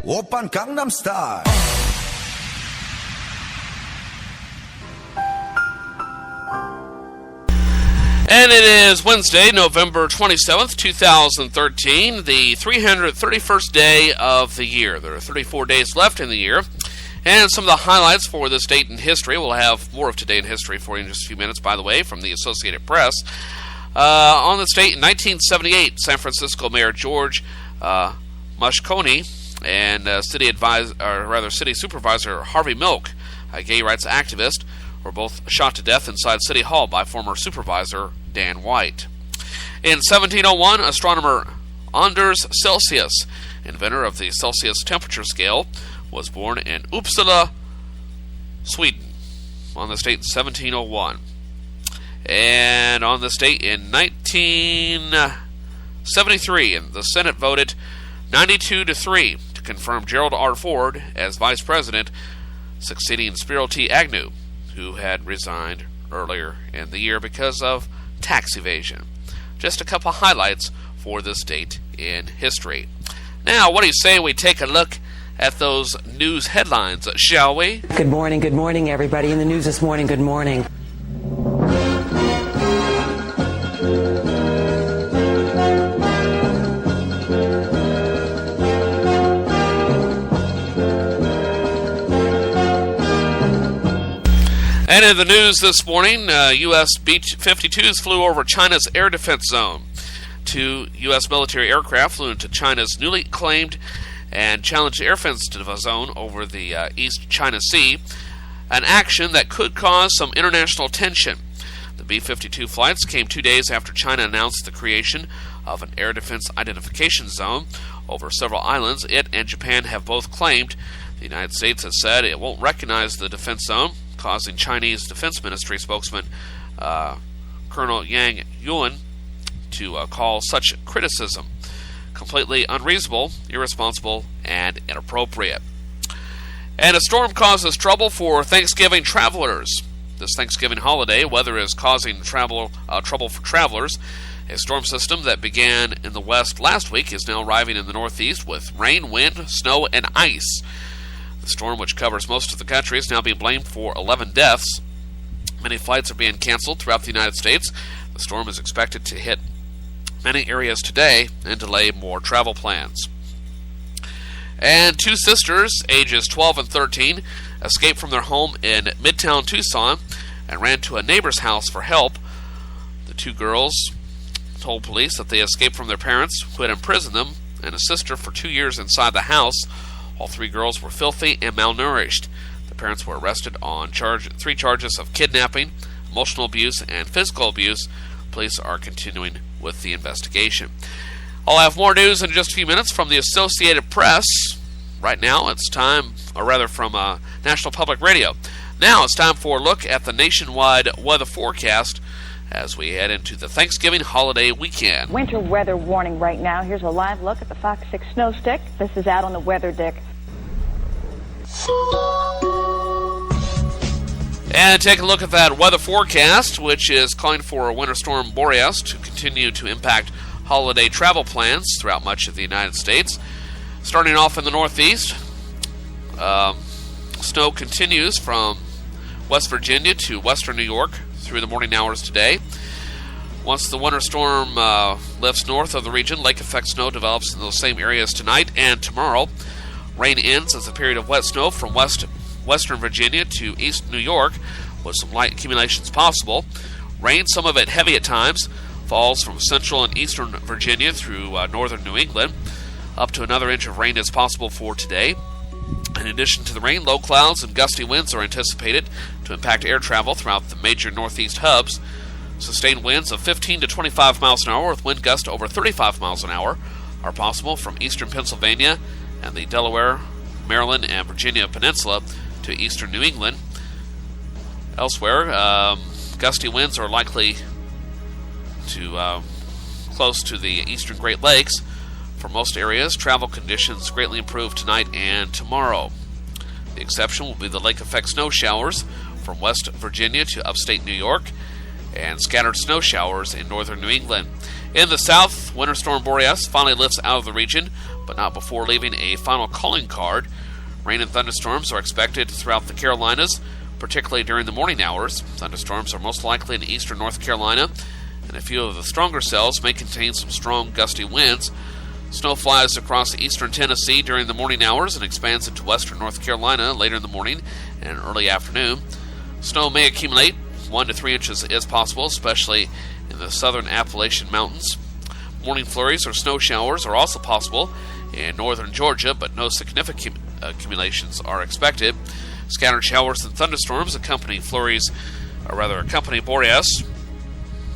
Oppan Gangnam Style. And it is Wednesday, November 27th, 2013, the 331st day of the year. There are 34 days left in the year. And some of the highlights for this date in history. We'll have more of today in history for you in just a few minutes, by the way, from the Associated Press. On this date in 1978, San Francisco Mayor George Moscone and City Supervisor Harvey Milk, a gay rights activist, were both shot to death inside City Hall by former Supervisor Dan White. In 1701, astronomer Anders Celsius, inventor of the Celsius temperature scale, was born in Uppsala, Sweden, on this date in 1701. And on this date in 1973, the Senate voted 92-3 to confirm Gerald R. Ford as vice president, succeeding Spiro T. Agnew, who had resigned earlier in the year because of tax evasion. Just a couple highlights for this date in history. Now, what do you say we take a look at those news headlines, shall we? Good morning, everybody. In the news this morning, good morning. And in the news this morning, U.S. B-52s flew over China's air defense zone. 2 U.S. military aircraft flew into China's newly claimed and challenged air defense zone over the East China Sea, an action that could cause some international tension. The B-52 flights came 2 days after China announced the creation of an air defense identification zone over several islands. It and Japan have both claimed. The United States has said it won't recognize the defense zone, causing Chinese Defense Ministry spokesman Colonel Yang Yuan to call such criticism completely unreasonable, irresponsible, and inappropriate. And a storm causes trouble for Thanksgiving travelers. This Thanksgiving holiday, weather is causing trouble for travelers. A storm system that began in the west last week is now arriving in the northeast with rain, wind, snow, and ice. The storm, which covers most of the country, is now being blamed for 11 deaths. Many flights are being canceled throughout the United States. The storm is expected to hit many areas today and delay more travel plans. And 2 sisters, ages 12 and 13, escaped from their home in Midtown Tucson and ran to a neighbor's house for help. The 2 girls told police that they escaped from their parents, who had imprisoned them and a sister for 2 years inside the house. All 3 girls were filthy and malnourished. The parents were arrested on 3 charges of kidnapping, emotional abuse, and physical abuse. Police are continuing with the investigation. I'll have more news in just a few minutes from the Associated Press. Right now, it's time, or rather from National Public Radio. Now it's time for a look at the nationwide weather forecast as we head into the Thanksgiving holiday weekend. Winter weather warning right now. Here's a live look at the Fox 6 snow stick. This is out on the weather deck. And take a look at that weather forecast, which is calling for a winter storm Boreas to continue to impact holiday travel plans throughout much of the United States. Starting off in the northeast, snow continues from West Virginia to western New York through the morning hours today. Once the winter storm lifts north of the region, lake-effect snow develops in those same areas tonight and tomorrow. Rain ends as a period of wet snow from western Virginia to east New York, with some light accumulations possible. Rain, some of it heavy at times, falls from central and eastern Virginia through northern New England. Up to another inch of rain is possible for today. In addition to the rain, low clouds and gusty winds are anticipated to impact air travel throughout the major northeast hubs. Sustained winds of 15 to 25 miles an hour with wind gusts over 35 miles an hour are possible from eastern Pennsylvania and the Delaware, Maryland, and Virginia Peninsula to eastern New England. Elsewhere, gusty winds are likely to close to the eastern Great Lakes. For most areas, travel conditions greatly improve tonight and tomorrow. The exception will be the lake effect snow showers from West Virginia to upstate New York and scattered snow showers in northern New England. In the south, Winter Storm Boreas finally lifts out of the region, but not before leaving a final calling card. Rain and thunderstorms are expected throughout the Carolinas, particularly during the morning hours. Thunderstorms are most likely in eastern North Carolina, and a few of the stronger cells may contain some strong gusty winds. Snow flies across eastern Tennessee during the morning hours and expands into western North Carolina later in the morning and early afternoon. Snow may accumulate 1 to 3 inches is possible, especially in the southern Appalachian Mountains. Morning flurries or snow showers are also possible in northern Georgia, but no significant accumulations are expected. Scattered showers and thunderstorms accompany Boreas,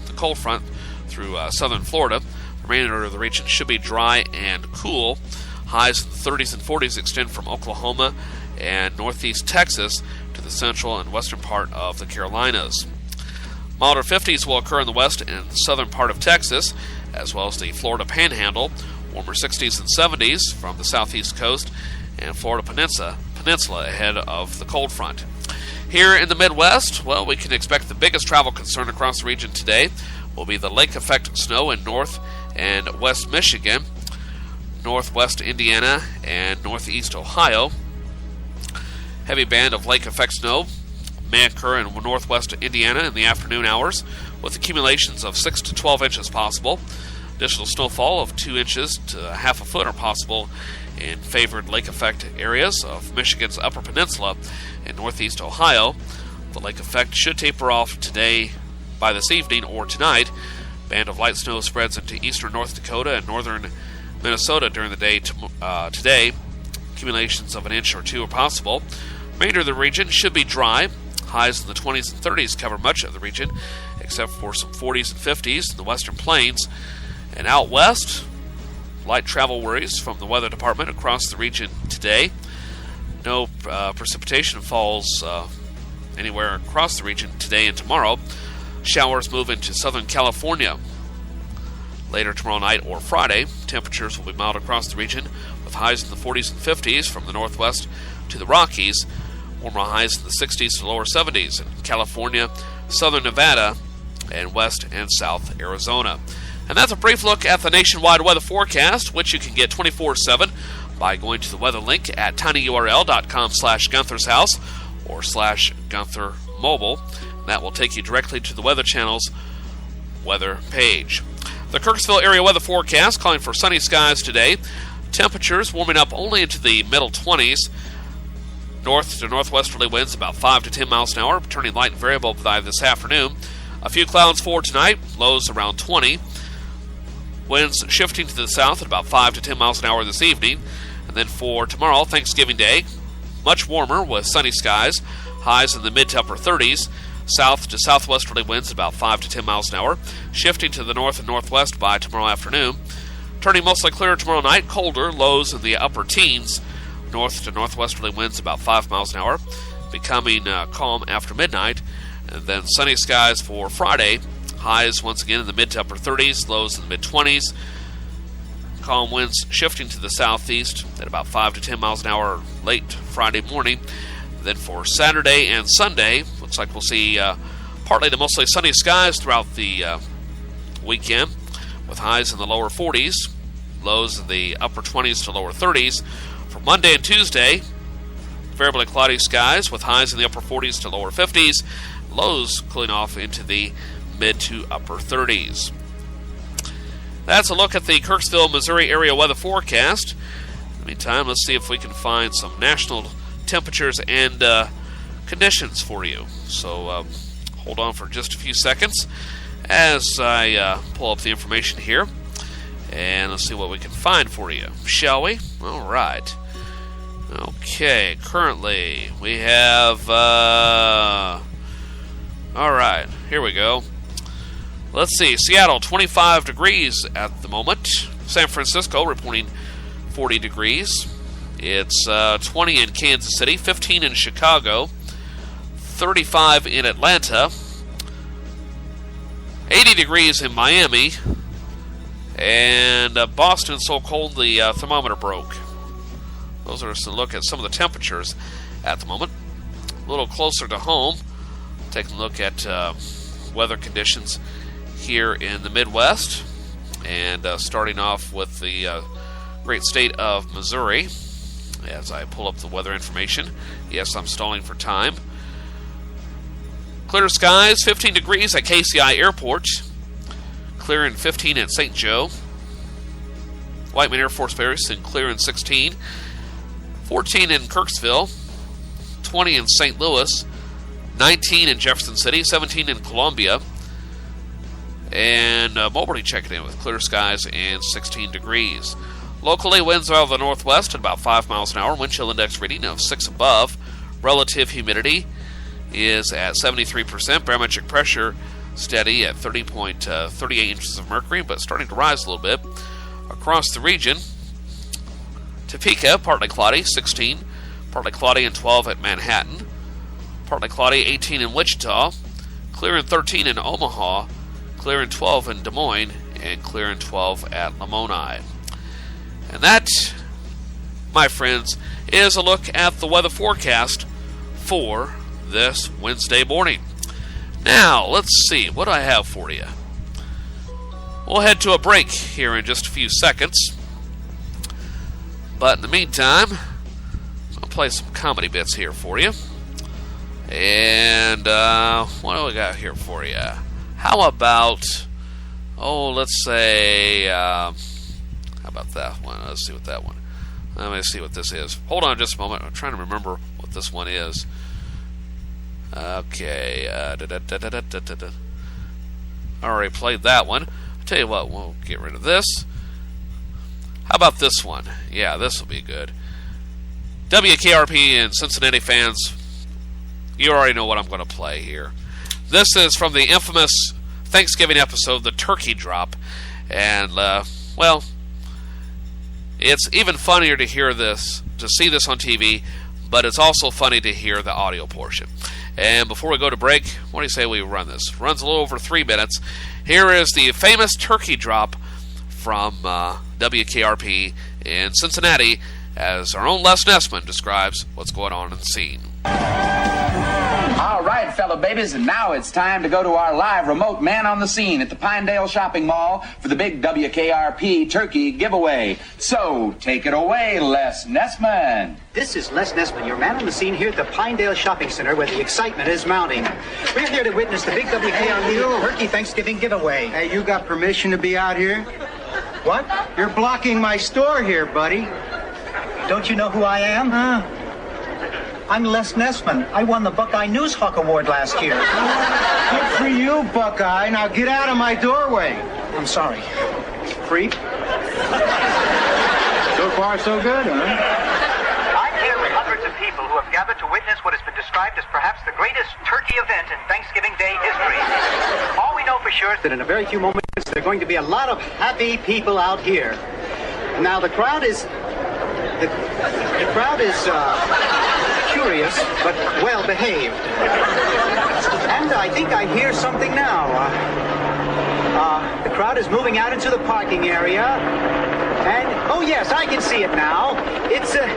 the cold front, through southern Florida. The remainder of the region should be dry and cool. Highs in the 30s and 40s extend from Oklahoma and northeast Texas to the central and western part of the Carolinas. Milder 50s will occur in the west and southern part of Texas, as well as the Florida Panhandle. Warmer 60s and 70s from the southeast coast and Florida Peninsula ahead of the cold front. Here in the Midwest, well, we can expect the biggest travel concern across the region today will be the lake effect snow in north and west Michigan, northwest Indiana, and northeast Ohio. Heavy band of lake effect snow may occur in northwest Indiana in the afternoon hours, with accumulations of 6 to 12 inches possible. Additional snowfall of 2 inches to half a foot are possible in favored lake effect areas of Michigan's Upper Peninsula and northeast Ohio. The lake effect should taper off today by this evening or tonight. Band of light snow spreads into eastern North Dakota and northern Minnesota during the day today. Accumulations of 1 inch or 2 are possible. Remainder of the region should be dry. Highs in the 20s and 30s cover much of the region, except for some 40s and 50s in the western plains. And out west, light travel worries from the weather department across the region today. No precipitation falls anywhere across the region today and tomorrow. Showers move into Southern California later tomorrow night or Friday. Temperatures will be mild across the region, with highs in the 40s and 50s from the northwest to the Rockies. Warmer highs in the 60s to lower 70s in California, southern Nevada, and west and south Arizona. And that's a brief look at the nationwide weather forecast, which you can get 24/7 by going to the weather link at tinyurl.com/Gunther's House or /Gunther Mobile. That will take you directly to the Weather Channel's weather page. The Kirksville area weather forecast calling for sunny skies today. Temperatures warming up only into the middle 20s. North to northwesterly winds about 5 to 10 miles an hour, turning light and variable by this afternoon. A few clouds for tonight, lows around 20. Winds shifting to the south at about 5 to 10 miles an hour this evening. And then for tomorrow, Thanksgiving Day, much warmer with sunny skies, highs in the mid to upper 30s. South to southwesterly winds about 5 to 10 miles an hour, shifting to the north and northwest by tomorrow afternoon. Turning mostly clear tomorrow night, colder, lows in the upper teens. North to northwesterly winds about 5 miles an hour, becoming calm after midnight. And then sunny skies for Friday, highs once again in the mid to upper 30s, lows in the mid 20s. Calm winds shifting to the southeast at about 5 to 10 miles an hour late Friday morning. Then for Saturday and Sunday, looks like we'll see partly to mostly sunny skies throughout the weekend, with highs in the lower 40s, lows in the upper 20s to lower 30s. For Monday and Tuesday, variably cloudy skies with highs in the upper 40s to lower 50s, lows cooling off into the mid to upper 30s. That's a look at the Kirksville, Missouri area weather forecast. In the meantime, let's see if we can find some national temperatures and conditions for you. So hold on for just a few seconds as I pull up the information here, and let's see what we can find for you, shall we? All right. Okay, currently we have all right, here we go. Let's see, Seattle 25 degrees at the moment. San Francisco reporting 40 degrees. It's 20 in Kansas City, 15 in Chicago, 35 in Atlanta, 80 degrees in Miami, And Boston, so cold the thermometer broke. Those are a look at some of the temperatures at the moment. A little closer to home, taking a look at weather conditions here in the Midwest. And starting off with the great state of Missouri. As I pull up the weather information. Yes, I'm stalling for time. Clear skies, 15 degrees at KCI Airport. Clear in 15 at St. Joe. Whiteman Air Force Base and clear in 16. 14 in Kirksville. 20 in St. Louis. 19 in Jefferson City. 17 in Columbia. And Moberly checking in with clear skies and 16 degrees. Locally, winds out of the northwest at about 5 miles an hour. Wind chill index reading of 6 above. Relative humidity is at 73%. Barometric pressure steady at 30.38 inches of mercury, but starting to rise a little bit. Across the region, Topeka, partly cloudy, 16. Partly cloudy and 12 at Manhattan. Partly cloudy, 18 in Wichita. Clear and 13 in Omaha. Clear and 12 in Des Moines. And clear and 12 at Lamoni. And that, my friends, is a look at the weather forecast for this Wednesday morning. Now, let's see what I have for you. We'll head to a break here in just a few seconds. But in the meantime, I'll play some comedy bits here for you. And what do we got here for you? How about, let's say, how about that one? Let's see what that one. Let me see what this is. Hold on just a moment. I'm trying to remember what this one is. Okay. I already played that one. I'll tell you what, we'll get rid of this. How about this one? Yeah, this will be good. WKRP and Cincinnati fans, you already know what I'm going to play here. This is from the infamous Thanksgiving episode, The Turkey Drop. And, well, it's even funnier to hear this, to see this on TV, but it's also funny to hear the audio portion. And before we go to break, what do you say we run this? It runs a little over 3 minutes. Here is the famous turkey drop from WKRP in Cincinnati, as our own Les Nessman describes what's going on in the scene. All right, fellow babies, and now it's time to go to our live remote man on the scene at the Pinedale Shopping Mall for the big WKRP turkey giveaway. So, take it away, Les Nessman. This is Les Nessman, your man on the scene here at the Pinedale Shopping Center where the excitement is mounting. We're here to witness the big WKRP turkey Thanksgiving giveaway. Hey, you got permission to be out here? What? You're blocking my store here, buddy. Don't you know who I am? Huh? I'm Les Nessman. I won the Buckeye News Hawk Award last year. Good for you, Buckeye. Now get out of my doorway. I'm sorry. Creep. So far, so good, huh? I'm here with hundreds of people who have gathered to witness what has been described as perhaps the greatest turkey event in Thanksgiving Day history. All we know for sure is that in a very few moments there are going to be a lot of happy people out here. Now the crowd is curious but well behaved, and I think I hear something now. The crowd is moving out into the parking area, and oh yes, I can see it now. It's a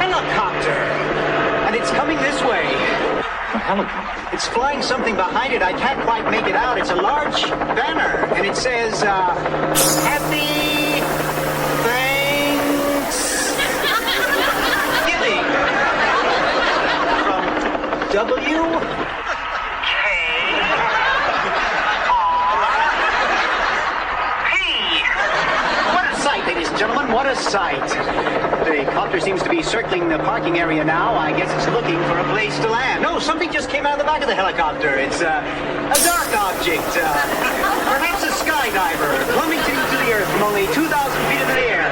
helicopter, and it's coming this way. A helicopter? It's flying something behind it. I can't quite make it out. It's a large banner, and it says Happy Thanksgiving from WKRP. What a sight, ladies and gentlemen, what a sight. The copter seems to be circling the parking area now. I guess it's looking for a place to land. No, something just came out of the back of the helicopter. It's a dark object, perhaps a skydiver, plummeting to the earth from only 2,000 feet in the air.